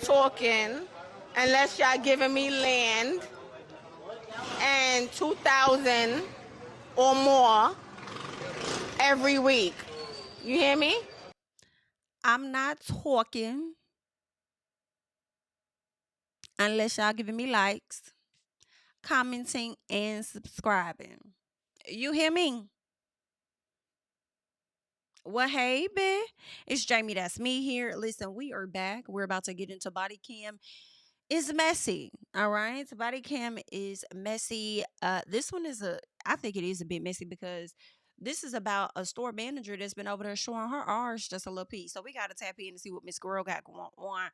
talking unless y'all giving me land and 2,000 or more every week. You hear me? I'm not talking unless y'all giving me likes, commenting, and subscribing. You hear me? Well, hey, babe. It's JamiThatsMe here. Listen, we are back. We're about to get into body cam. It's messy, all right? Body cam is messy. This one is I think it is a bit messy because this is about a store manager that's been over there showing her arse just a little piece. So we got to tap in and see what Miss Girl got going on.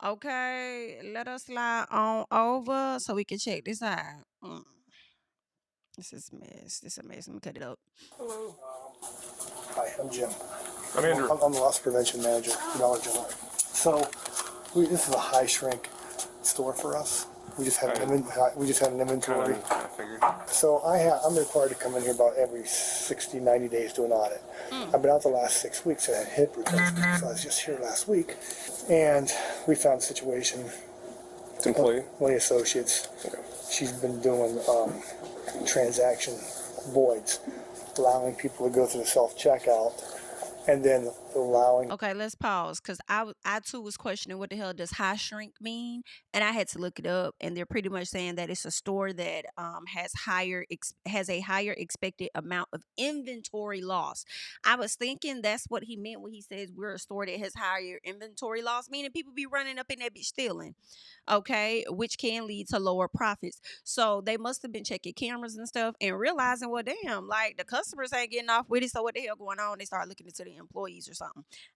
Okay, let us slide on over so we can check this out. This is a mess. This is a mess. Let me cut it up. Hello. Hi, I'm Jim. I'm Andrew. I'm the loss prevention manager for Dollar General. So, this is a high shrink store for us. We just had an inventory. I figured. So I'm required to come in here about every 60, 90 days to an audit. I've been out the last 6 weeks. I had hip replacement, so I was just here last week, and we found a situation. It's employee. One of the associates. Okay. She's been doing transaction voids, allowing people to go through the self-checkout, and then allowing... Okay, let's pause because I too was questioning what the hell does high shrink mean, and I had to look it up, and they're pretty much saying that it's a store that has a higher expected amount of inventory loss. I was thinking that's what he meant when he says we're a store that has higher inventory loss, meaning people be running up in that bitch stealing, okay, which can lead to lower profits. So they must have been checking cameras and stuff and realizing, well, damn, like the customers ain't getting off with it, so what the hell going on? They start looking into the employees or something.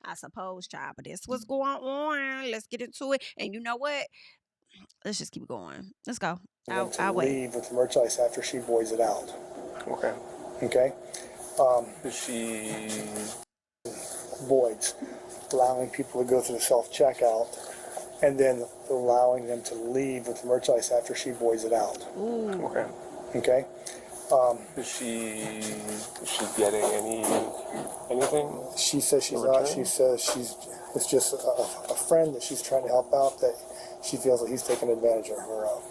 I suppose, child, but that's what's going on. Let's get into it. And you know what? Let's just keep going. Let's go. I'll wait. Leave with the merchandise after she voids it out. Okay. Okay? Is she... Voids, allowing people to go through the self-checkout, and then allowing them to leave with the merchandise after she voids it out. Ooh. Okay. Okay? Is she getting anything? She says she's not. She says it's just a friend that she's trying to help out that she feels that he's taking advantage of her of.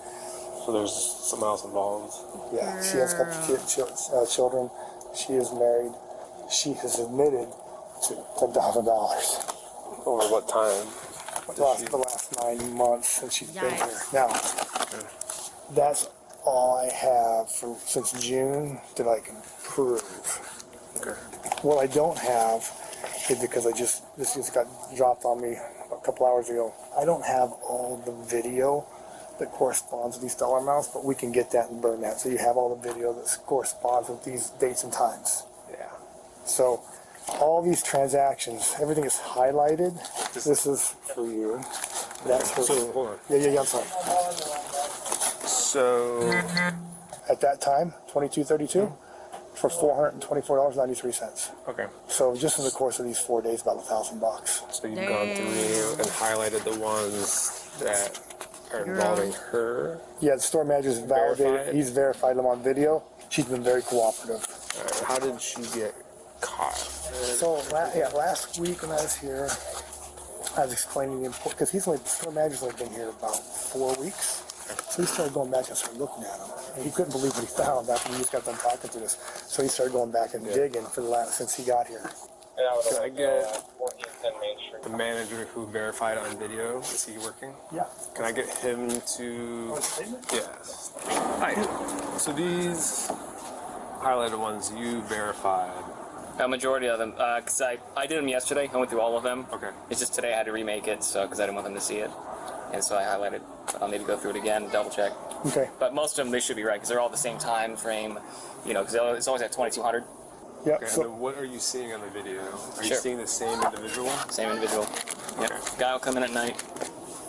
So there's someone else involved? Yeah, she has a couple children. She is married. She has admitted to $1,000. Over what time? The last 9 months since she's been here. Now, that's all I have since June that I can prove. Okay. What I don't have is because this just got dropped on me a couple hours ago. I don't have all the video that corresponds with these dollar amounts, but we can get that and burn that. So you have all the video that corresponds with these dates and times. Yeah. So all these transactions, everything is highlighted. This is for you. That's for... So, hold on. Yeah, I'm sorry. So... At that time, 2232 for $424.93. Okay. So just in the course of these 4 days, about $1,000. So you've gone through and highlighted the ones that are involving her? Yeah, the store manager's validated. He's verified them on video. She's been very cooperative. How did she get caught? So, last week when I was here, I was explaining the importance, because the store manager's only been here about 4 weeks. So he started going back and started looking at them. And he couldn't believe what he found after he just got done talking to us. So he started going back and digging since he got here. Can I get the manager who verified on video? Is he working? Yeah. Can I get him to... Yes. Hi. So these highlighted ones you verified. A majority of them, because I did them yesterday. I went through all of them. Okay. It's just today I had to remake it, so because I didn't want them to see it, and so I highlighted. I'll need to go through it again, double check. Okay. But most of them they should be right because they're all the same time frame, because it's always at 2200. Yeah. Okay, so what are you seeing on the video? Are you seeing the same individual? Same individual. Yep. Okay. Guy will come in at night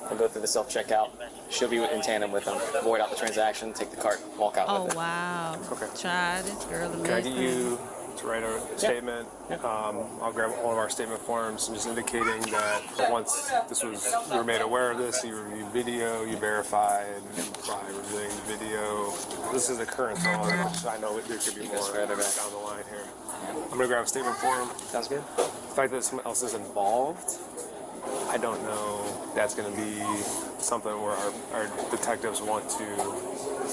and go through the self-checkout. She'll be in tandem with him. Void out the transaction, take the cart, walk out with it. Oh, wow. Okay. Try this girl. Can I get you to write a statement? I'll grab all of our statement forms and just indicating that once you were made aware of this, you reviewed video, you verified by reviewing the video. This is a current dollar, which I know there could be more down the line here. I'm going to grab a statement form. Sounds good. The fact that someone else is involved I don't know that's going to be something where our detectives want to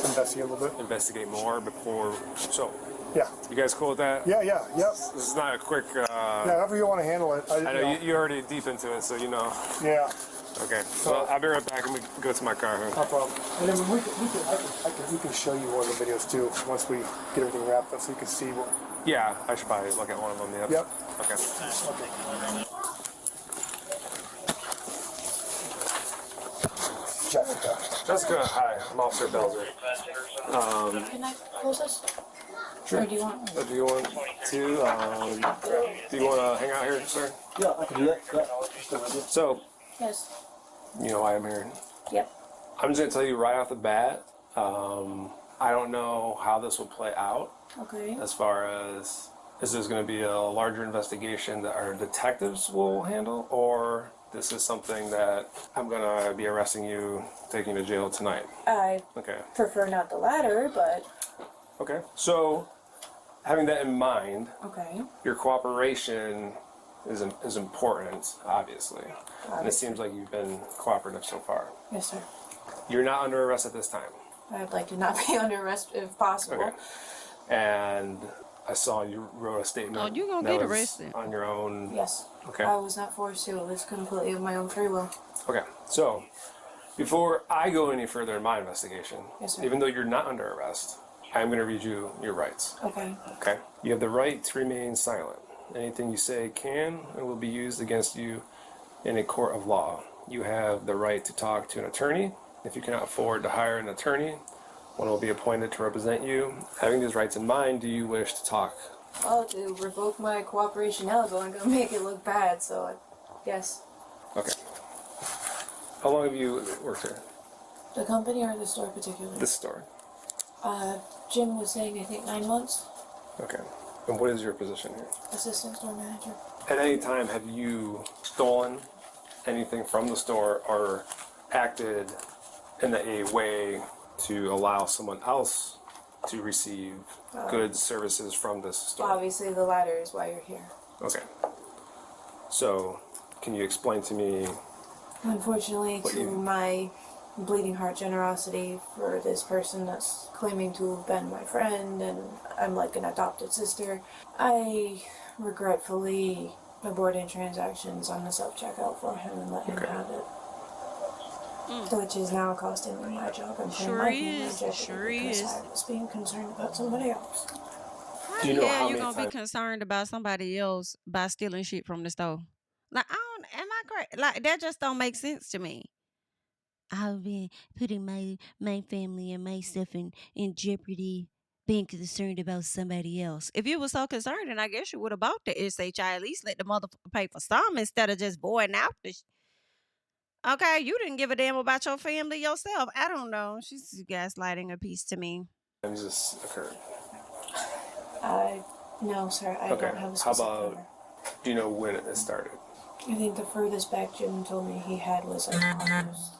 Investigate a little bit. investigate more before. So, Yeah. you guys cool with that? Yeah. Yep. This is not a quick. Yeah, however you want to handle it. I know you're already deep into it, so you know. Yeah. Okay. So I'll be right back. I'm gonna go to my car. No problem. And then we can show you one of the videos too once we get everything wrapped up, so you can see what. Yeah, I should probably look at one of them. Yep. Okay. Jessica, hi. I'm Officer Belzer. Can I close this? Sure. Or do you want? Do you want to? Do you want to hang out here, sir? Yeah, I can do that. So, Yes. you know why I'm here. Yep. I'm just gonna tell you right off the bat. I don't know how this will play out. Okay. As far as is this going to be a larger investigation that our detectives will handle, or this is something that I'm going to be arresting you, taking you to jail tonight? I Okay. prefer not the latter, but Okay. So, having that in mind, okay. your cooperation is important, obviously. And it seems like you've been cooperative so far. Yes, sir. You're not under arrest at this time. I'd like to not be under arrest if possible. Okay. And I saw you wrote a statement. Oh, you gonna that get was arrested. on your own. Yes. Okay. I was not forced to. It was completely of my own free will. Okay. So, before I go any further in my investigation, Yes, sir. even though you're not under arrest, I'm going to read you your rights. Okay. Okay. You have the right to remain silent. Anything you say can and will be used against you in a court of law. You have the right to talk to an attorney. If you cannot afford to hire an attorney, one will be appointed to represent you. Having these rights in mind, do you wish to talk? Well, to revoke my cooperation now is only going to make it look bad, so yes. Okay. How long have you worked here? The company or the store particularly? This store. Jim was saying, I think, 9 months. Okay. And what is your position here? Assistant store manager. At any time, have you stolen anything from the store or acted in a way to allow someone else to receive goods, services from this store? Obviously, the latter is why you're here. Okay. So, can you explain to me? Unfortunately, What to you- my bleeding heart generosity for this person that's claiming to have been my friend and I'm like an adopted sister, I regretfully aborted transactions on the self-checkout for him and let him Okay. have it. Which is now costing me my job and putting Sure my family in is. jeopardy Sure because is. I was being concerned about somebody else. Do you know Yeah, how you're many gonna be times? concerned about somebody else by stealing shit from the store. Like, am I correct? Like, that just don't make sense to me. I've been putting my family and myself in jeopardy, being concerned about somebody else. If you were so concerned, then I guess you would have bought the SHI. At least let the motherfucker pay for some instead of just voiding out the Okay, you didn't give a damn about your family yourself. I don't know. She's gaslighting a piece to me. Times this occurred? No, sir, I Okay. don't have a How specific about? number. Do you know when it started? I think the furthest back Jim told me he had was like August.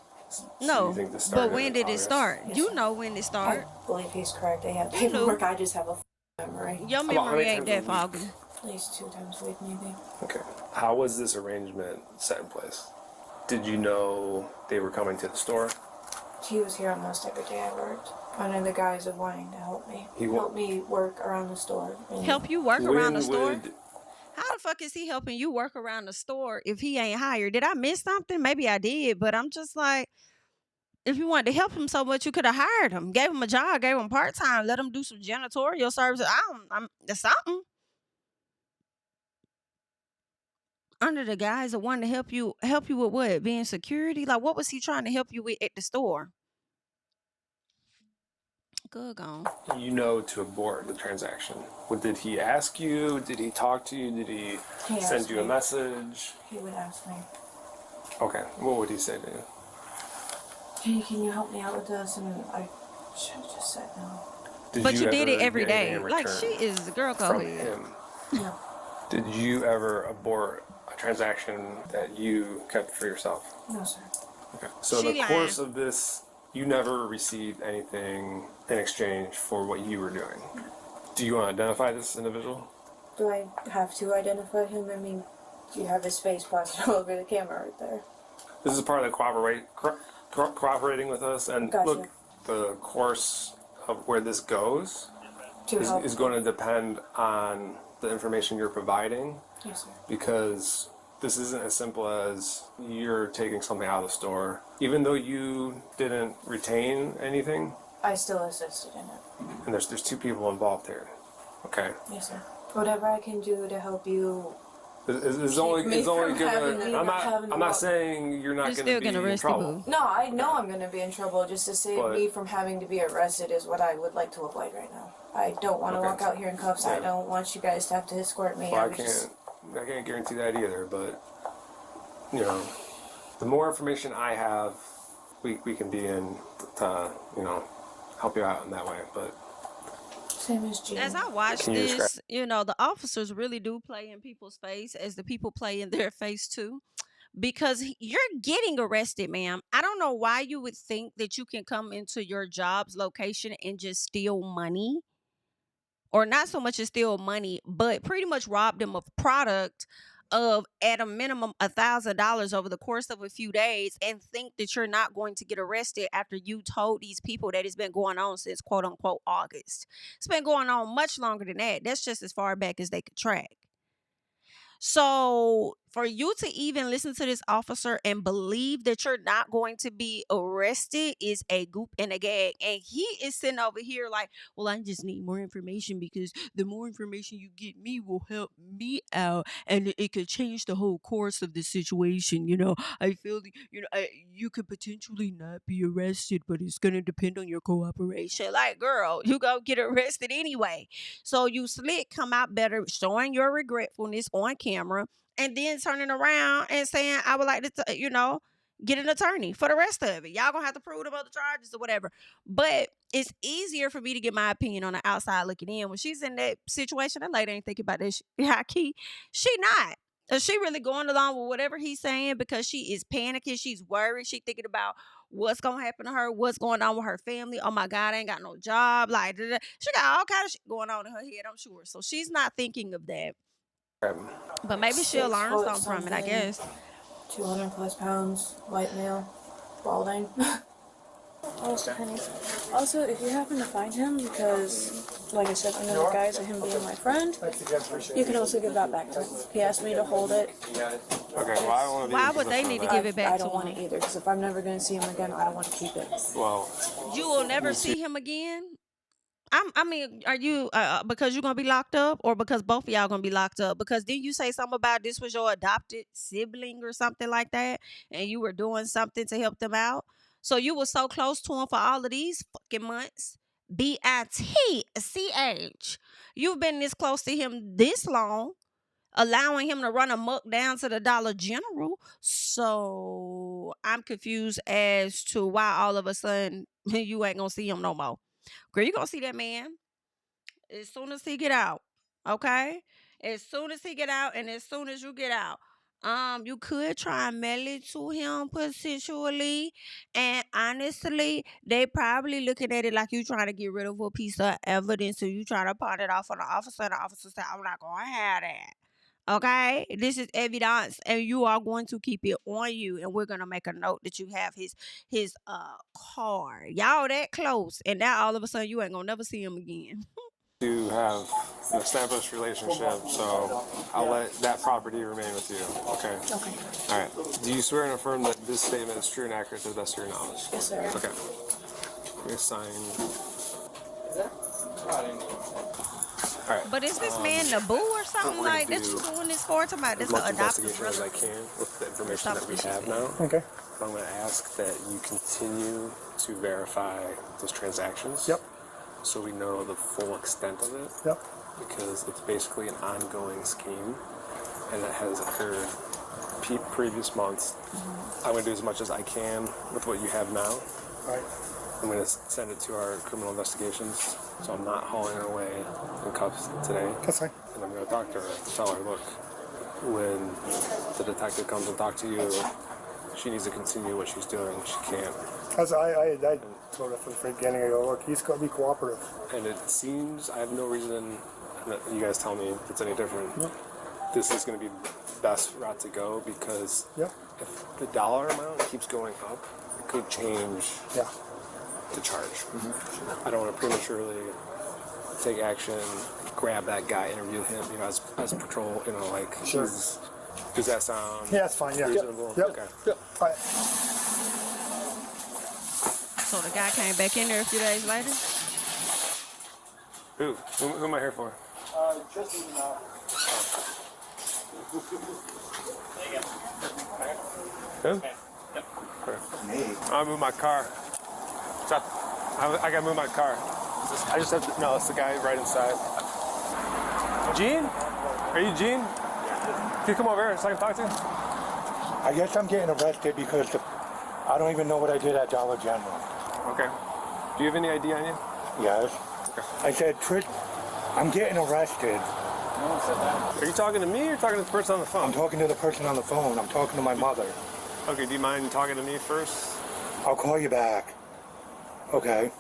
No, you think this but started when in did it August? start? Yes, You sir. know when it I started. believe he's correct. I have You know. paperwork. I just have a memory. Your About how memory many ain't times that a week? foggy. At least 2 times a week, maybe. Okay. How was this arrangement set in place? Did you know they were coming to the store? He was here almost every day I worked, under the guise of wanting to help me. He wa- Help me work around the store. And Help you work around the When store? would How the fuck is he helping you work around the store if he ain't hired? Did I miss something? Maybe I did, but I'm just like, if you wanted to help him so much, you could have hired him, gave him a job, gave him part time, let him do some janitorial services. There's something under the guise of wanting to help you with what? Being security? Like, what was he trying to help you with at the store? Good gone. you know to abort the transaction? Did he ask you? Did he talk to you? Did he He send asked you a me. message? He would ask me, Okay. What would he say to you? hey, can you help me out with this? And I should have just said no. But you did it ever every get anything day. in Like, return she is the girl from go ahead. him? No. Did you ever abort a transaction that you kept for yourself? No, sir. Okay. So in She the lying. course of this, you never received anything in exchange for what you were doing. Do you want to identify this individual? Do I have to identify him? I mean, You have his face plastered all over the camera right there. This is part of the cooperating with us, and Gotcha. look, the course of where this goes is going to depend on the information you're providing. Yes, sir. Because this isn't as simple as you're taking something out of the store. Even though you didn't retain anything, I still assisted in it. and there's two people involved here. Okay. Yes, sir. Whatever I can do to help you. It's only gonna. I'm not saying you're not You're gonna be in arrest you, trouble. boo. No, I know I'm going to be in trouble. Just to save But- me from having to be arrested is what I would like to avoid right now. I don't want to Okay. walk out here in cuffs. I Yeah. don't want you guys to have to escort me. Well, I can't guarantee that either. But you know, the more information I have, we can be in to help you out in that way. But Same as Jim. As I watch Can you this, the officers really do play in people's face as the people play in their face too. Because you're getting arrested, ma'am. I don't know why you would think that you can come into your job's location and just steal money. Or not so much as steal money, but pretty much rob them of product of at a minimum $1,000 over the course of a few days and think that you're not going to get arrested after you told these people that it's been going on since quote unquote August. It's been going on much longer than that. That's just as far back as they could track. So for you to even listen to this officer and believe that you're not going to be arrested is a goop and a gag. And he is sitting over here like, well, I just need more information because the more information you get me will help me out and it could change the whole course of the situation. I feel, you could potentially not be arrested, but it's going to depend on your cooperation. Like, girl, you go get arrested anyway. So you slick come out better showing your regretfulness on camera and then turning around and saying, I would like to, get an attorney for the rest of it. Y'all gonna have to prove them other charges or whatever. But it's easier for me to get my opinion on the outside looking in. When she's in that situation, that lady ain't thinking about this high key. She not. She really going along with whatever he's saying because she is panicking. She's worried. She thinking about what's going to happen to her, what's going on with her family. Oh, my God, I ain't got no job. Like, she got all kind of shit going on in her head, I'm sure. So she's not thinking of that. But maybe she'll learn something from it, I guess. 200 plus pounds, white male, balding. Also, if you happen to find him, because, like I said, under the guise of him being my friend, you can also give that back to him. He asked me to hold it. okay, well, I don't want to be. Why would they need to give it back I to don't want him? it either, because if I'm never going to see him again, I don't want to keep it. Well, You will never see him again? I mean, are you because you're gonna be locked up, or because both of y'all gonna be locked up? Because didn't you say something about this was your adopted sibling or something like that, and you were doing something to help them out? So you were so close to him for all of these fucking months. BITCH. You've been this close to him this long, allowing him to run amok down to the Dollar General. So I'm confused as to why all of a sudden you ain't gonna see him no more. Girl, you gonna see that man as soon as he get out. Okay? As soon as he get out and as soon as you get out. You could try and mail it to him potentially. And honestly, they probably looking at it like you trying to get rid of a piece of evidence, so you trying to pawn it off on the officer, and the officer said, I'm not gonna have that. Okay, this is evidence, and you are going to keep it on you, and we're gonna make a note that you have his card. Y'all that close, and now all of a sudden you ain't gonna never see him again. to have an established relationship, so I'll let that property remain with you. Okay. Okay. All right. Do you swear and affirm that this statement is true and accurate to the best of your knowledge? Yes, sir. Okay. You're signed. All right. But is this man Naboo or something we're like gonna that? You do doing this for? Talking about this As much an adopted investigation as brother? I can with the information that we Something have she now. Okay. But I'm going to ask that you continue to verify those transactions. Yep. So we know the full extent of it. Yep. Because it's basically an ongoing scheme, and it has occurred previous months. I'm going to do as much as I can with what you have now. All right. I'm going to send it to our criminal investigations, so I'm not hauling her away in cuffs today. That's fine. And I'm going to talk to her to tell her, look, when the detective comes and talks to you, she needs to continue what she's doing. She can't. As I told her from the beginning, I go, look, he's got to be cooperative. And it seems, I have no reason that you guys tell me if it's any different. Yep. This is going to be best route to go, because Yep. if the dollar amount keeps going up, it could change Yeah. the charge. I don't want to prematurely take action, grab that guy, interview him, as patrol, like, Sure. does that sound Yeah, that's fine. Yeah. reasonable? Yep. Okay. Yep. All right. So the guy came back in there a few days later. Who am I here for? Just even out. Who? Okay. Me. I moved my car. So I gotta move my car. I just have to. No, it's the guy right inside. Gene? Are you Gene? Can you come over here so I can talk to you? I guess I'm getting arrested because I don't even know what I did at Dollar General. Okay. Do you have any ID on you? Yes. Okay. I said, I'm getting arrested. Are you talking to me or talking to the person on the phone? I'm talking to the person on the phone. I'm talking to my mother. Okay, do you mind talking to me first? I'll call you back. Okay.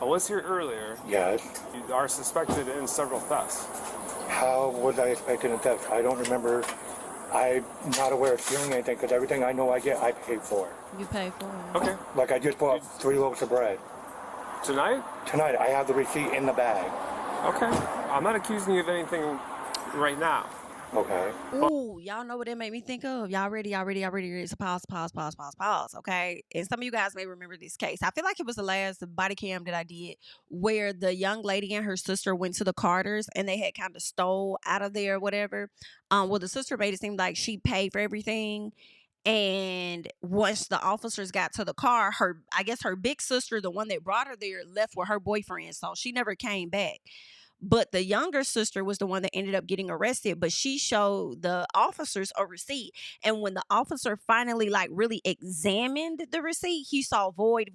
I was here earlier. Yes. You are suspected in several thefts. How was I expecting a theft? I don't remember. I'm not aware of stealing anything because everything I know I get, I pay for. You pay for it. Okay. Like I just bought 3 loaves of bread. Tonight? Tonight, I have the receipt in the bag. Okay. I'm not accusing you of anything right now. Okay. Ooh, y'all know what that made me think of. Y'all ready? So pause. Okay. And some of you guys may remember this case. I feel like it was the last body cam that I did where the young lady and her sister went to the Carters and they had kind of stole out of there or whatever. Well, the sister made it seem like she paid for everything. And once the officers got to the car, I guess her big sister, the one that brought her there, left with her boyfriend. So she never came back. But the younger sister was the one that ended up getting arrested, but she showed the officers a receipt. And when the officer finally really examined the receipt, he saw void.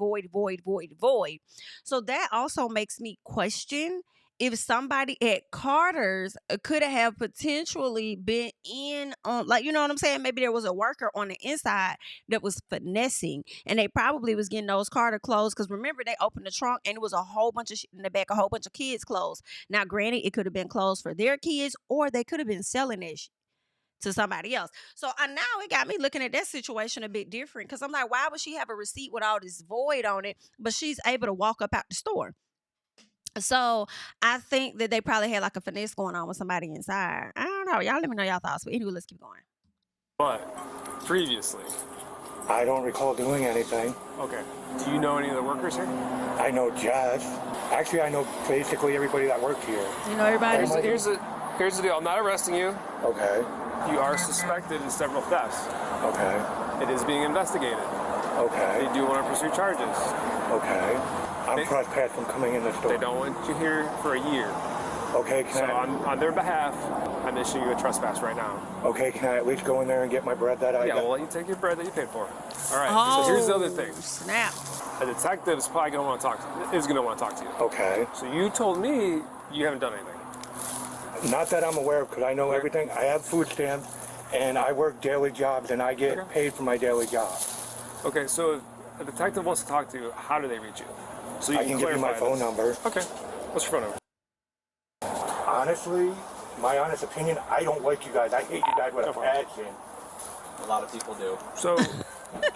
So that also makes me question if somebody at Carter's could have potentially been in on, you know what I'm saying? Maybe there was a worker on the inside that was finessing, and they probably was getting those Carter clothes. Because remember, they opened the trunk and it was a whole bunch of shit in the back, a whole bunch of kids' clothes. Now, granted, it could have been clothes for their kids, or they could have been selling that shit to somebody else. So now it got me looking at that situation a bit different, because I'm like, why would she have a receipt with all this void on it, but she's able to walk up out the store? So I think that they probably had a finesse going on with somebody inside. I don't know. Y'all let me know y'all thoughts. But anyway, let's keep going. But previously. I don't recall doing anything. Okay. Do you know any of the workers here? I know Jess. Actually, I know basically everybody that worked here. You know everybody? Here's the deal. I'm not arresting you. Okay. You are suspected in several thefts. Okay. It is being investigated. Okay. They do want to pursue charges. Okay. I'm trespassed from coming in the store. They don't want you here for a year. Okay, So on their behalf, I'm issuing you a trespass right now. Okay, can I at least go in there and get my bread that I Yeah, got? we'll let you take your bread that you paid for. All right. So here's the other thing. Snap. A detective is probably going to want to talk to you. Okay. So you told me you haven't done anything. Not that I'm aware of, because I know everything. I have food stamps, and I work daily jobs, and I get paid for my daily job. Okay, so if a detective wants to talk to you, how do they reach you? So you I can give you my phone number. Okay. What's your phone number? Honestly, my honest opinion, I don't like you guys. I hate you guys with a passion. A lot of people do. So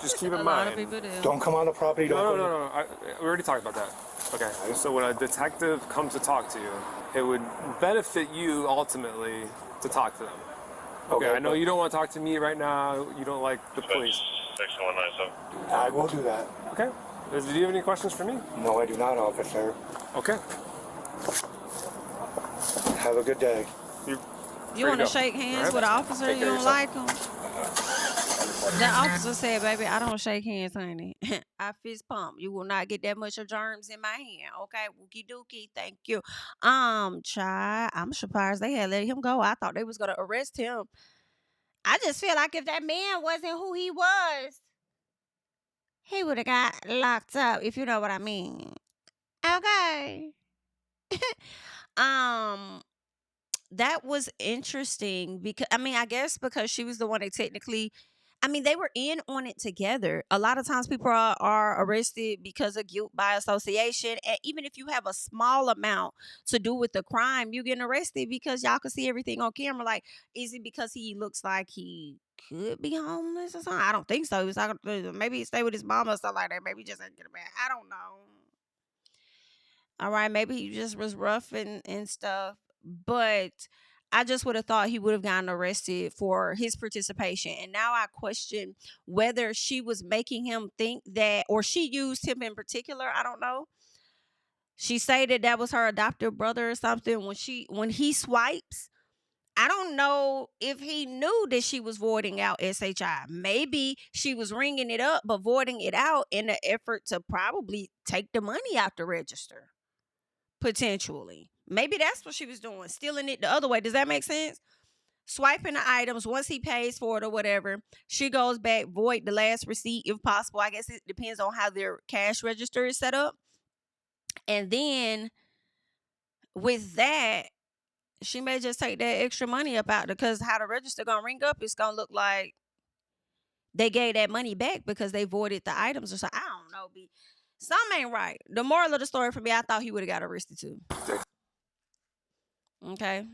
just keep in A mind. lot of people do. Don't come on the property. No. We already talked about that. Okay. So when a detective comes to talk to you, it would benefit you ultimately to talk to them. Okay. I know you don't want to talk to me right now. You don't like the police. 6197. I will do that. Okay. Do you have any questions for me? No, I do not, officer. Okay. Have a good day. You want to shake hands with an officer? You don't like him? The officer said, baby, I don't shake hands, honey. I fist pump. You will not get that much of germs in my hand. Okay, wookie dookie. Thank you. Child, I'm surprised they had let him go. I thought they was gonna arrest him. I just feel like if that man wasn't who he was, he would have got locked up, if you know what I mean. Okay. That was interesting because I guess because she was the one that technically, I mean, they were in on it together. A lot of times people are arrested because of guilt by association. And even if you have a small amount to do with the crime, you're getting arrested because y'all can see everything on camera. Like, is it because he looks like he could be homeless or something? I don't think so. He was talking, maybe he stayed with his mama or something like that. Maybe he just ain't get a man. I don't know. All right, maybe he just was rough and stuff. But I just would have thought he would have gotten arrested for his participation. And now I question whether she was making him think that, or she used him in particular. I don't know. She said that was her adoptive brother or something. When he swipes, I don't know if he knew that she was voiding out SHI. Maybe she was ringing it up, but voiding it out in an effort to probably take the money out the register. Potentially. Maybe that's what she was doing, stealing it the other way. Does that make sense? Swiping the items once he pays for it or whatever. She goes back, void the last receipt if possible. I guess it depends on how their cash register is set up. And then with that, she may just take that extra money up out because how the register gonna ring up, it's gonna look like they gave that money back because they voided the items or something. I don't know, B. Something ain't right. The moral of the story for me, I thought he would have got arrested too. Okay.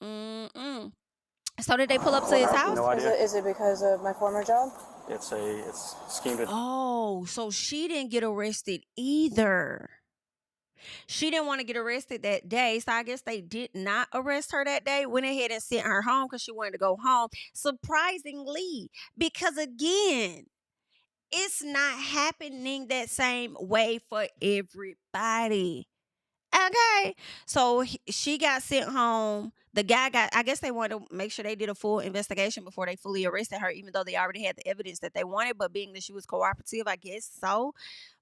So did they pull up to his house? No idea. Is it because of my former job? It's schemed. Oh, so she didn't get arrested either. She didn't want to get arrested that day, so I guess they did not arrest her that day. Went ahead and sent her home because she wanted to go home. Surprisingly, because again, it's not happening that same way for everybody. Okay. So she got sent home. The guy I guess they wanted to make sure they did a full investigation before they fully arrested her, even though they already had the evidence that they wanted. But being that she was cooperative, I guess so.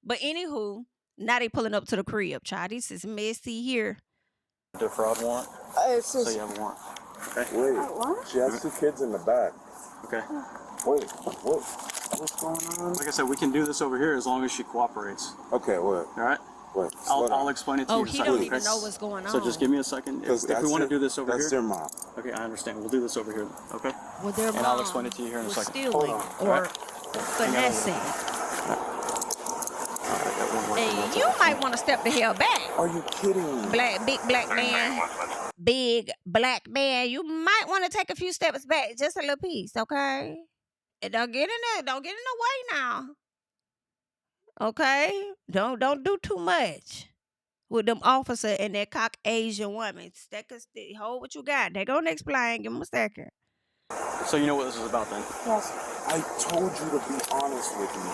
But anywho, now they pulling up to the crib, child. This is messy here. Defraud warrant. So you have a warrant. Okay. Wait, she has 2 kids in the back. Okay. Wait, what's going on? Like I said, we can do this over here as long as she cooperates. Okay, wait. All right. Wait. I'll explain it to you. Oh, in a he second, don't even okay? know what's going on. So just give me a second. If we want to do this over here. That's their mom. Okay, I understand. We'll do this over here. Okay. Well, their And I'll mom explain it to you here in a was second. stealing or finessing. And you might want to step the hell back. Are you kidding me? Big black man. Big black man. You might want to take a few steps back. Just a little piece, okay? And don't get in there. Don't get in the way now. Okay? Don't do too much with them officer and that Caucasian woman. Hold what you got. They're going to explain. Give them a second. So you know what this is about then? Yes. I told you to be honest with me.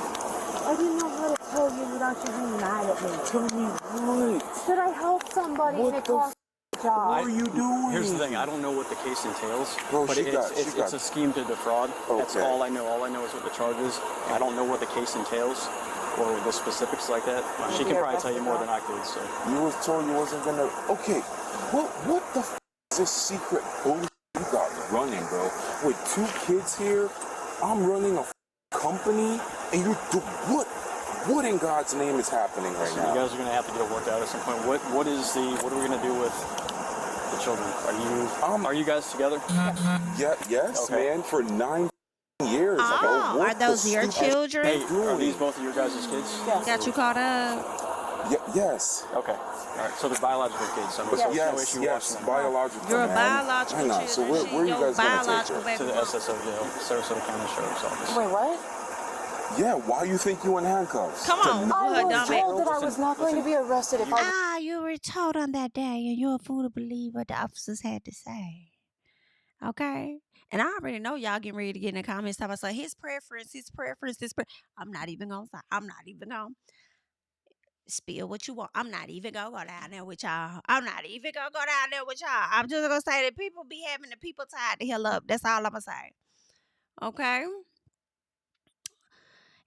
I didn't know how to tell you without you being mad at me. Tell me what? Should I help somebody What and it the costs a job? What are you doing? Here's the thing. I don't know what the case entails, Bro, but it's a scheme to defraud. That's Okay. all I know. All I know is what the charge is. I don't know what the case entails or the specifics like that. She can probably tell you more than I could. So You was told you wasn't gonna. Okay, what the is this secret bullshit you got running, bro? With 2 kids here, I'm running a company, and you do what? What in God's name is happening right you now? guys are gonna have to get it worked out at some point. What are we gonna do with the children? Are you guys together? Yes, Okay. man. For 9 years. Oh, bro. What are those the your stupid- children? Hey, are these both of your guys' kids? Got you caught up? Yes. Okay. All right. So they're biological kids. So no Yes, issue yes, watching them. biological. You're a man. biological Hang on, child. so where are you guys gonna take her? To the SSO jail, Sarasota County Sheriff's Office. Wait, what? Yeah, why you think you in handcuffs? Come on. I Good, was dummy. told that I was not going to be arrested if I... You were told on that day, and you're a fool to believe what the officers had to say. Okay? And I already know y'all getting ready to get in the comments talking about his preference. I'm not even going to spill what you want. I'm not even going to go down there with y'all. I'm just going to say that people be having the people tied the hell up. That's all I'm going to say. Okay?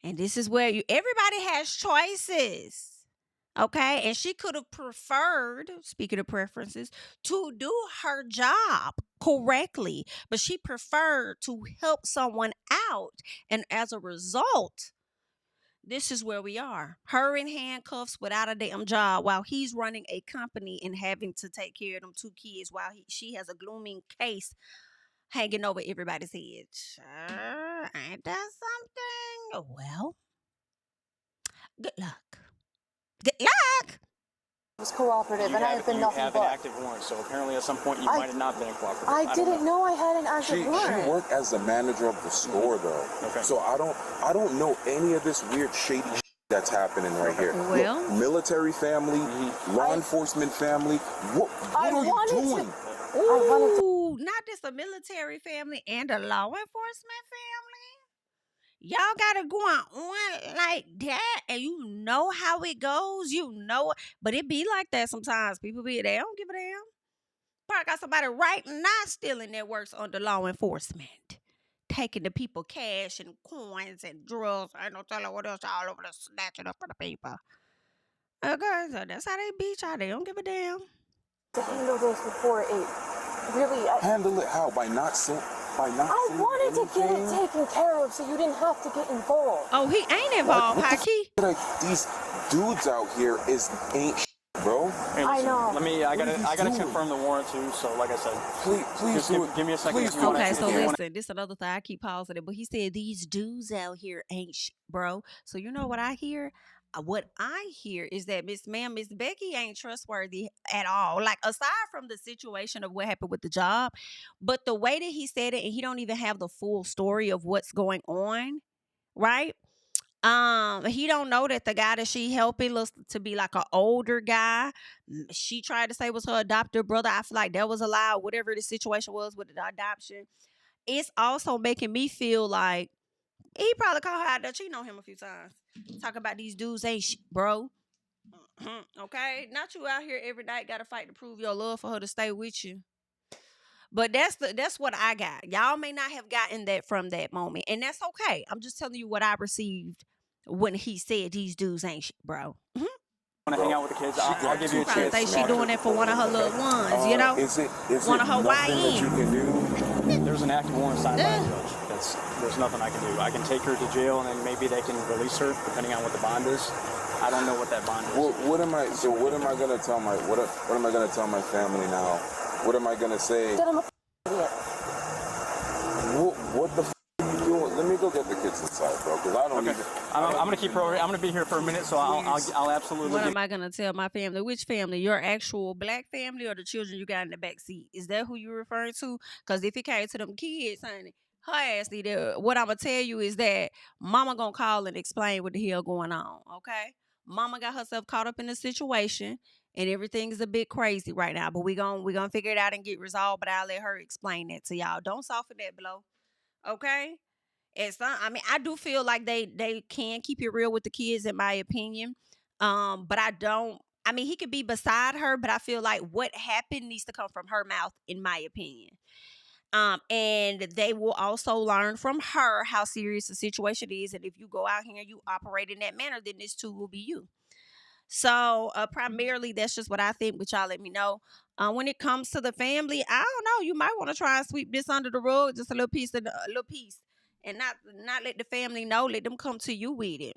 And this is where everybody has choices. Okay? And she could have preferred, speaking of preferences, to do her job correctly. But she preferred to help someone out. And as a result, this is where we are. Her in handcuffs without a damn job while he's running a company and having to take care of them 2 kids while she has a glooming case hanging over everybody's head. Sure, ain't that something? Well, good luck. Good luck. Was cooperative, and I have been nothing You have but. an active warrant, so apparently at some point you might have not been cooperative. I didn't know I had an active warrant. She worked as the manager of the store, though. Okay. So I don't know any of this weird shady shit that's happening right here. Well, look, military family, law enforcement family. What are you doing? ooh, not just a military family and a law enforcement family. Y'all got it going on like that, and you know how it goes. You know, but it be like that sometimes. People they don't give a damn. Probably got somebody right now stealing their works under law enforcement, taking the people cash and coins and drugs. I ain't no telling what else all over the snatching up for the people. Okay, so that's how they beat y'all. They don't give a damn. To handle this before it really. Handle it how? By not saying. I wanted to get it taken care of so you didn't have to get involved. Oh, he ain't involved, Haki. Like these dudes out here ain't shit, bro. Hey, I know. I gotta confirm the warrant too. So like I said, please just give me a second. Okay, so listen, this is another thing. I keep pausing it, but he said these dudes out here ain't shit, bro. So you know what I hear? What I hear is that Miss Becky ain't trustworthy at all. Like, aside from the situation of what happened with the job, but the way that he said it, and he don't even have the full story of what's going on, right? He don't know that the guy that she helping looks to be like an older guy. She tried to say was her adopted brother. I feel like that was a lie. Whatever the situation was with the adoption, it's also making me feel like he probably called her out there cheating on him a few times. Talk about these dudes ain't shit, bro. Okay? Not you out here every night got to fight to prove your love for her to stay with you. But that's what I got. Y'all may not have gotten that from that moment. And that's okay. I'm just telling you what I received when he said these dudes ain't shit, bro. Want to hang out with the kids? I'll give you a chance. Think she doing it for one of her little ones, you know? Is it one of her nothing that you can do? There's an active warrant signed by a judge. There's nothing I can do. I can take her to jail and then maybe they can release her depending on what the bond is. I don't know what that bond is. What am I gonna tell my what am I gonna tell my family now? What am I gonna say? That I'm a idiot. What the are you doing? Let me go get the kids inside, bro, because I don't even. I'm gonna keep her over here. I'm gonna be here for a minute, so I'll absolutely. What am I gonna tell my family? Which family? Your actual black family or the children you got in the back seat? Is that who you're referring to? Because if it came to them kids, honey, her ass need to. What I'm gonna tell you is that mama gonna call and explain what the hell going on. Okay, mama got herself caught up in the situation, and everything's a bit crazy right now. But we gonna figure it out and get resolved. But I'll let her explain that to y'all. Don't soften that blow. Okay. I do feel like they can keep it real with the kids, in my opinion. But I don't. I mean, he could be beside her, but I feel like what happened needs to come from her mouth, in my opinion. And they will also learn from her how serious the situation is, and if you go out here and you operate in that manner, then this too will be you. So primarily, that's just what I think. But y'all let me know. When it comes to the family, I don't know. You might want to try and sweep this under the rug, just a little piece, and not let the family know. Let them come to you with it.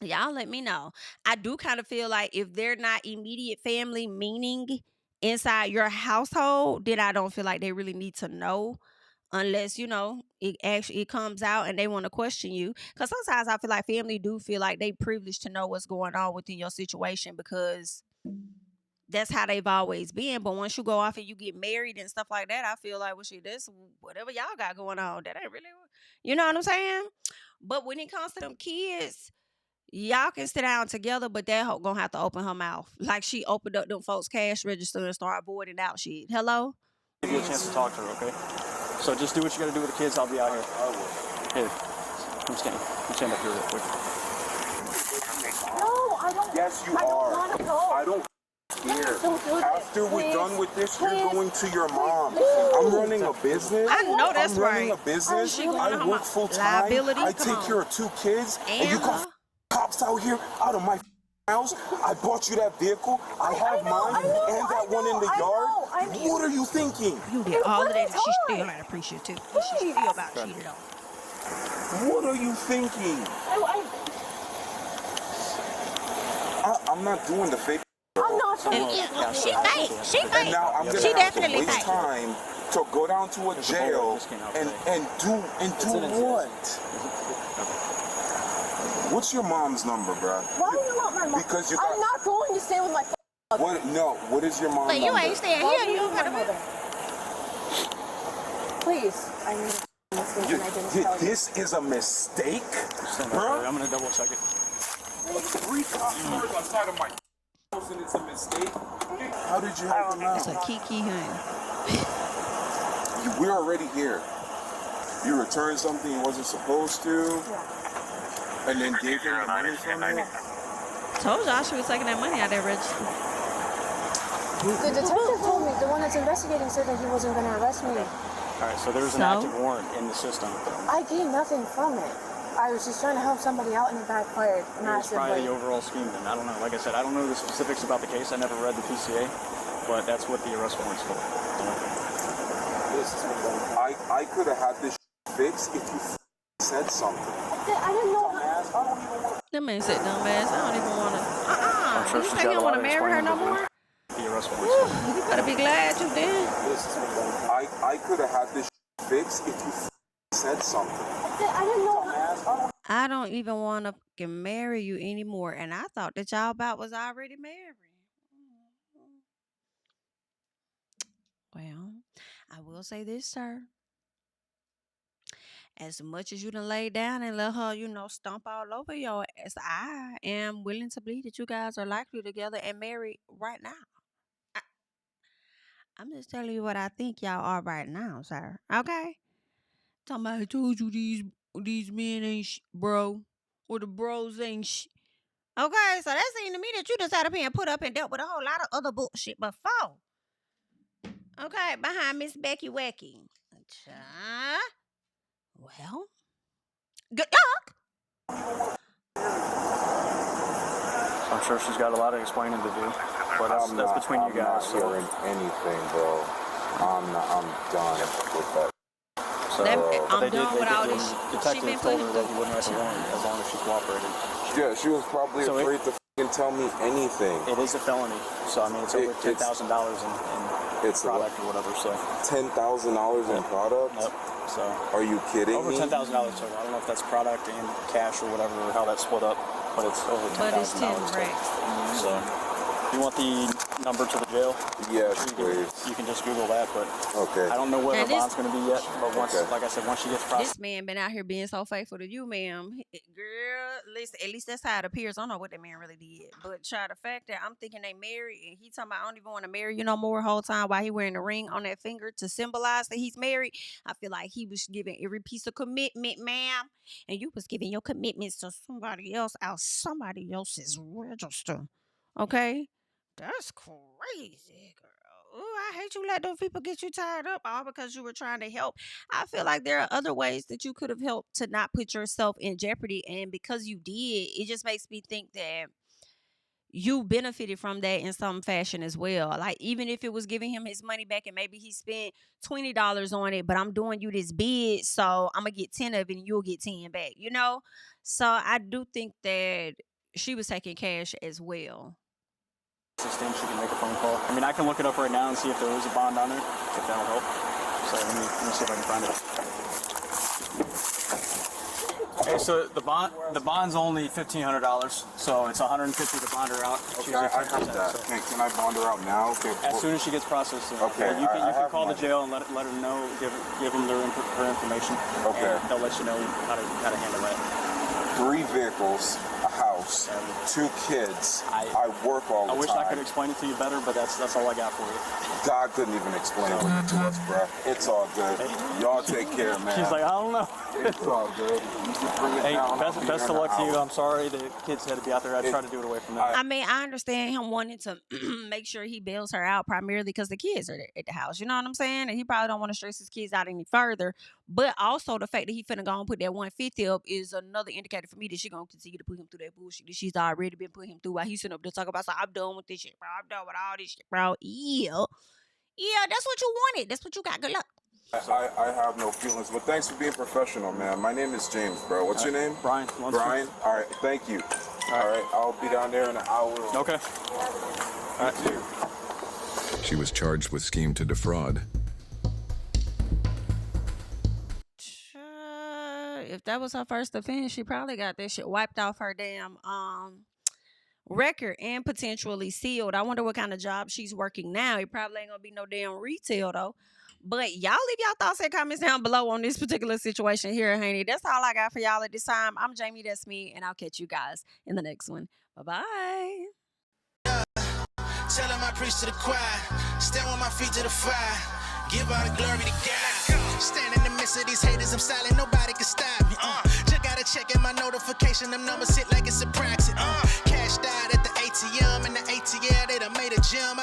Y'all let me know. I do kind of feel like if they're not immediate family, meaning inside your household, then I don't feel like they really need to know, unless it comes out and they want to question you. Because sometimes I feel like family do feel like they privileged to know what's going on within your situation because that's how they've always been. But once you go off and you get married and stuff like that, I feel like, well, shit, that's whatever y'all got going on. That ain't really, you know what I'm saying? But when it comes to them kids, y'all can sit down together, but that hoe gonna have to open her mouth. Like she opened up them folks' cash register and start voiding out shit. Hello? Give you a chance to talk to her, okay? So just do what you gotta do with the kids. I'll be out here. Here, I'm standing up here real quick. No, I don't. Yes, you I are. don't want to go. I don't care. Don't do this. After we're done with this, you're going to your mom. Please. I'm running a business. I know that's I'm running right. a business. She going I on work my full time. liability. I Come take on. care of 2 kids, and you come cops out here out of my house. I bought you that vehicle. I have mine and that one in the yard. What are you thinking? You did all of that, and she still ain't appreciative. What she feel about cheated on? What are you thinking? I'm not doing the fake. I'm not trying to She fake. She And fake. now I'm gonna She have definitely to waste fake. time to go down to a jail and do what? What's your mom's number, bro? Why do you want my mom? Because you I'm not going to stay with my mother. What? No. What is your mom's But number? you ain't staying here. You don't gotta mother. Please, I need a mistake and I didn't tell you. This is a mistake, bro. I'm gonna double check it. 3 cars outside of my house and it's a mistake. How did you help him out? It's a kiki, honey. We're already here. You returned something you wasn't supposed to, and then gave him the money from it. Told y'all she was taking that money out of that register. The detective told me, the one that's investigating said that he wasn't going to arrest me. All right, so there's an active warrant in the system. I gained nothing from it. I was just trying to help somebody out and it backfired It's probably massively. the overall scheme then. I don't know. Like I said, I don't know the specifics about the case. I never read the PCA, but that's what the arrest warrant's for. I could have had this fixed if you said something. I didn't know. That man said, dumbass, I don't even want to. I'm sure You she's think got you a don't want lot to of marry her no explaining more? The arrest warrant's for. You better be glad you did. I could have had this fixed if you said something. I didn't know. I don't even want to fucking marry you anymore. And I thought that y'all about was already married. Well, I will say this, sir. As much as you done lay down and let her, stomp all over your ass, I am willing to believe that you guys are likely together and married right now. I'm just telling you what I think y'all are right now, sir. Okay? Talking about, I told you these men ain't bro. Or the bros ain't Okay, so that seemed to me that you just had up here and put up and dealt with a whole lot of other bullshit before. Okay, behind Miss Becky Wacky. Well, good luck. I'm sure she's got a lot of explaining to do, but that's between you guys. I'm not hearing anything, bro. I'm done with that. So, I'm done with all this. She Detective been told putting her that he wouldn't write the warrant as long as she cooperated. Yeah, she was probably afraid to tell me anything. It is a felony, so I mean it's over $10,000 in product or whatever. So $10,000 in product. Yep. So are you kidding over me? $10,000 total. I don't know if that's product and cash or whatever, or how that's split up, but it's over $10,000. But it's 10 racks. So you want the number to the jail? Yes, please. You can just Google that, but okay. I don't know where her bond's going to be yet. But once, like I said, once she gets processed. This man been out here being so faithful to you, ma'am. Girl, at least that's how it appears. I don't know what that man really did. But try the fact that I'm thinking they married and he talking about I don't even want to marry you no more whole time while he wearing the ring on that finger to symbolize that he's married. I feel like he was giving every piece of commitment, ma'am. And you was giving your commitments to somebody else out somebody else's register. Okay? That's crazy, girl. Ooh, I hate you let those people get you tied up all because you were trying to help. I feel like there are other ways that you could have helped to not put yourself in jeopardy. And because you did, it just makes me think that you benefited from that in some fashion as well. Like, even if it was giving him his money back and maybe he spent $20 on it, but I'm doing you this bid, so I'm going to get 10 of it and you'll get 10 back, So I do think that she was taking cash as well. She can make a phone call. I mean, I can look it up right now and see if there is a bond on there, if that'll help. So let me see if I can find it. Okay, so the bond's only $1,500, so it's $150 to bond her out. Okay, I have that. So. Can I bond her out now? Okay. As soon as she gets processed. Okay. You can call the jail and let her know, give them her information. Okay. And they'll let you know how to handle that. 3 vehicles, a house, 2 kids. I work all the time. I wish I could explain it to you better, but that's all I got for you. God couldn't even explain it to us, bro. It's all good. Y'all take care, man. She's like, I don't know. It's all good. Hey, best of luck to you. I'm sorry the kids had to be out there. I tried to do it away from them. I mean, I understand him wanting to make sure he bails her out primarily because the kids are at the house. You know what I'm saying? And he probably don't want to stress his kids out any further. But also the fact that he finna go and put that 150 up is another indicator for me that she's gonna continue to put him through that bullshit that she's already been putting him through while he's sitting up there talking about, so I'm done with this shit, bro. I'm done with all this shit, bro. Yeah, that's what you wanted. That's what you got. Good luck. I have no feelings, but thanks for being professional, man. My name is James, bro. What's your name? Brian. Brian? All right, thank you. All right, I'll be down there in an hour. Okay. All right. She was charged with scheme to defraud. if that was her first offense, she probably got that shit wiped off her damn record and potentially sealed. I wonder what kind of job she's working now. It probably ain't gonna be no damn retail though. But y'all leave y'all thoughts and comments down below on this particular situation here, honey. That's all I got for y'all at this time. I'm Jamie, that's me, and I'll catch you guys in the next one. Bye-bye. Tell him I preach to the choir. Stand on my feet to the fire. Give all the glory to God. Stand in the midst of these haters, I'm silent, nobody can stop me. Just gotta check in my notification, them numbers hit like it's a proxy. Cashed out at the ATM, and the ATL, they done made a gym.